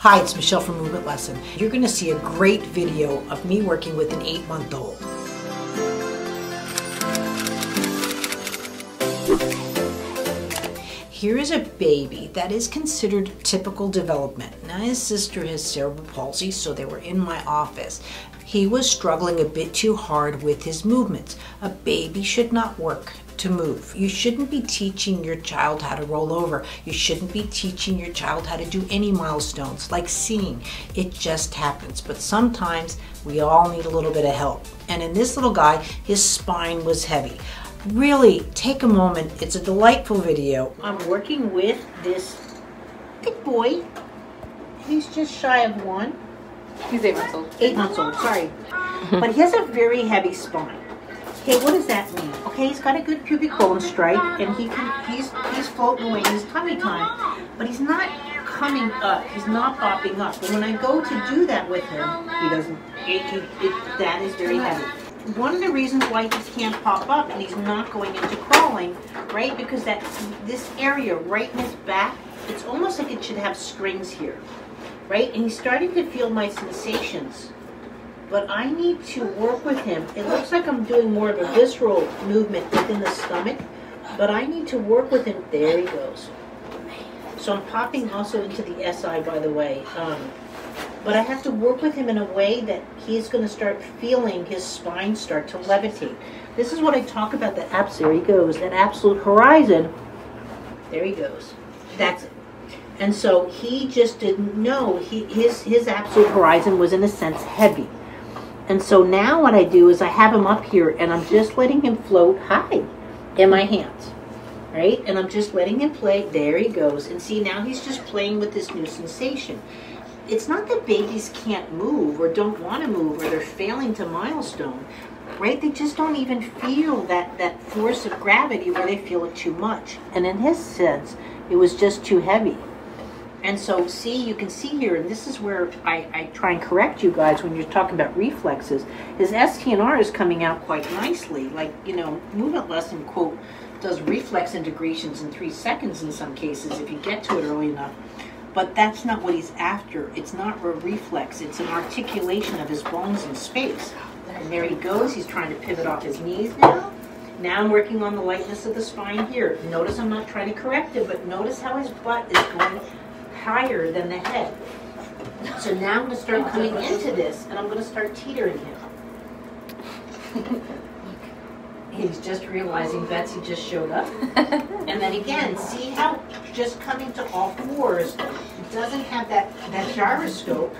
Hi, it's Michelle from Movement Lesson. You're going to see a great video of me working with an 8-month-old. Here is a baby that is considered typical development. Now his sister has cerebral palsy, so they were in my office. He was struggling a bit too hard with his movements. A baby should not work to move. You shouldn't be teaching your child how to roll over. You shouldn't be teaching your child how to do any milestones like seeing. It just happens. But sometimes we all need a little bit of help. And in this little guy, his spine was heavy. Really, take a moment. It's a delightful video. I'm working with this big boy. He's just shy of 1. He's 8 months old. 8 months old, sorry. But he has a very heavy spine. Okay, what does that mean? Okay, he's got a good pubic bone strike, and he's floating away in his tummy time, but he's not coming up. He's not popping up. But when I go to do that with him, he doesn't. That is very heavy. One of the reasons why he can't pop up and he's not going into crawling, right? Because this area right in his back, it's almost like it should have strings here, right? And he's starting to feel my sensations. But I need to work with him. It looks like I'm doing more of a visceral movement within the stomach, but I need to work with him. There he goes. So I'm popping also into the SI, by the way. But I have to work with him in a way that he's going to start feeling his spine start to levitate. This is what I talk about, there he goes, that absolute horizon. There he goes. That's it. And so he just didn't know. His absolute horizon was, in a sense, heavy. And so now what I do is I have him up here and I'm just letting him float high in my hands, right? And I'm just letting him play. There he goes. And see, now he's just playing with this new sensation. It's not that babies can't move or don't want to move or they're failing to milestone, right? They just don't even feel that force of gravity where they feel it too much. And in his sense, it was just too heavy. And so, see, you can see here, and this is where I try and correct you guys when you're talking about reflexes. His STNR is coming out quite nicely. Like, you know, Movement Lesson, quote, does reflex integrations in 3 seconds in some cases if you get to it early enough. But that's not what he's after. It's not a reflex. It's an articulation of his bones in space. And there he goes. He's trying to pivot off his knees now. Now I'm working on the lightness of the spine here. Notice I'm not trying to correct it, but notice how his butt is going higher than the head. So now I'm going to start coming into this, and I'm going to start teetering him. He's just realizing Betsy just showed up. And then again, see how just coming to all fours, it doesn't have that gyroscope.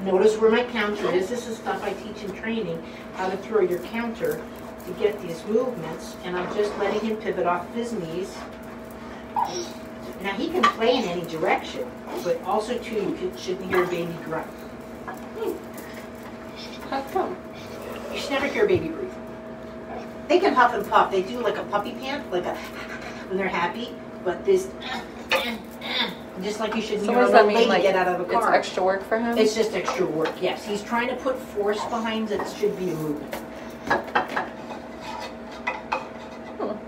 Notice where my counter is. This is stuff I teach in training, how to throw your counter to get these movements. And I'm just letting him pivot off his knees. Now he can play in any direction, but also too, you shouldn't hear a baby grunt. How come? You should never hear a baby breathe. They can huff and puff. They do like a puppy pant, like a when they're happy. But this, just like you shouldn't hear a little baby get out of the car. It's extra work for him? It's just extra work, yes. He's trying to put force behind it. It should be a movement.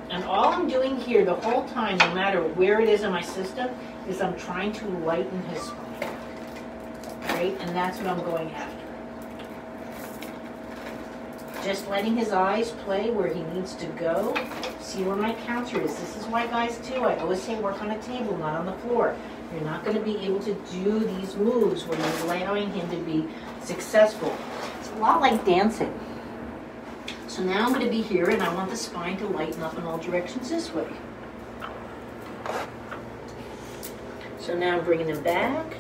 And all I'm doing here the whole time, no matter where it is in my system, is I'm trying to lighten his spine. Right? And that's what I'm going after. Just letting his eyes play where he needs to go. See where my counter is. This is why, guys, too, I always say work on a table, not on the floor. You're not going to be able to do these moves when you're allowing him to be successful. It's a lot like dancing. So now I'm going to be here, and I want the spine to lighten up in all directions this way. So now I'm bringing him back.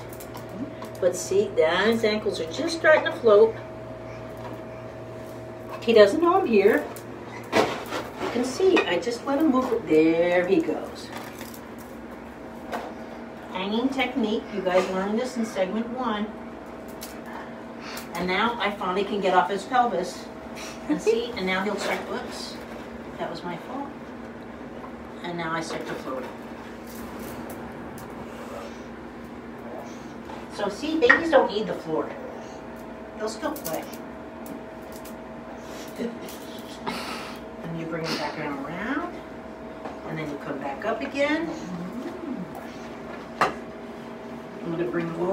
But see, now his ankles are just starting to float. He doesn't know I'm here. You can see, I just let him move. There he goes. Hanging technique. You guys learned this in segment 1. And now I finally can get off his pelvis. And see, and now he'll start, whoops, that was my fault. And now I start to float. So see, babies don't need the floor. They'll still play. And you bring it back around, and then you come back up again.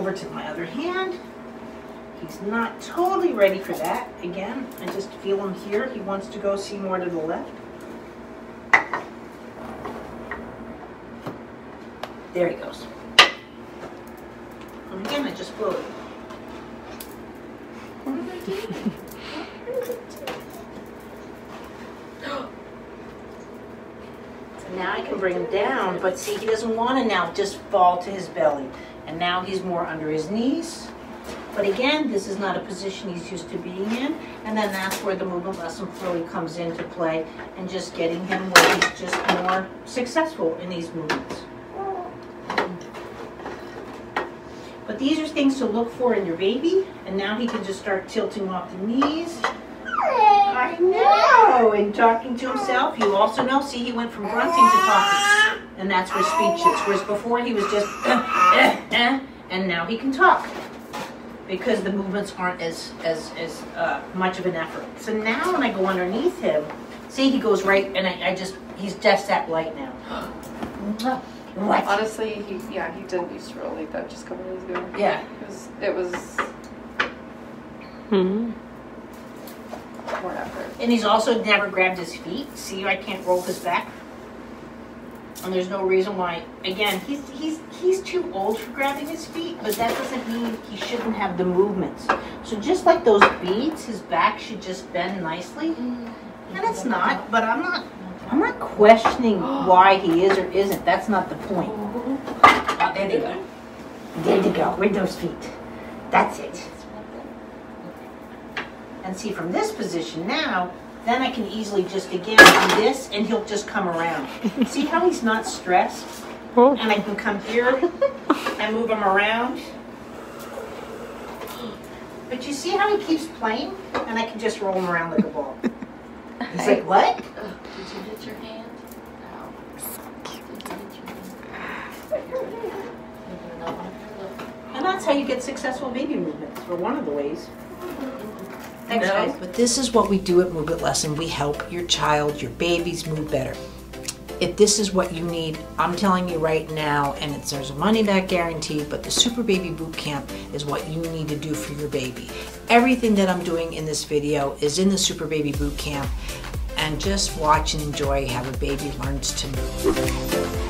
over to my other hand. He's not totally ready for that. Again, I just feel him here. He wants to go see more to the left. There he goes. And again, I just float. What did I do? So now I can bring him down, but see, he doesn't want to now just fall to his belly. And now he's more under his knees. But again, this is not a position he's used to being in. And then that's where the movement lesson really comes into play and just getting him where he's just more successful in these movements. But these are things to look for in your baby. And now he can just start tilting off the knees. I know. And talking to himself. You also know, see, he went from grunting to talking. And that's where speech is. Whereas before he was just, and now he can talk. Because the movements aren't as much of an effort. So now when I go underneath him, see, he goes right, and he's just that light now. What? Honestly, he didn't used to roll like that just a couple days ago. Yeah. It was more effort. And he's also never grabbed his feet. See, I can't roll his back. And there's no reason why. Again, he's too old for grabbing his feet, but that doesn't mean he shouldn't have the movements. So just like those beads, his back should just bend nicely. And it's not, but I'm not questioning why he is or isn't. That's not the point. Oh, there they go. There they go, with those feet. That's it. And see, from this position now, then I can easily just, again, do this, and he'll just come around. See how he's not stressed? And I can come here and move him around. But you see how he keeps playing? And I can just roll him around like a ball. He's like, what? Did you hit your hand? No. And that's how you get successful baby movements, or one of the ways. Thanks, guys. But this is what we do at Movement Lesson. We help your child, your babies move better. If this is what you need, I'm telling you right now, and there's a money back guarantee, but the Super Baby Bootcamp is what you need to do for your baby. Everything that I'm doing in this video is in the Super Baby Bootcamp, and just watch and enjoy how a baby learns to move.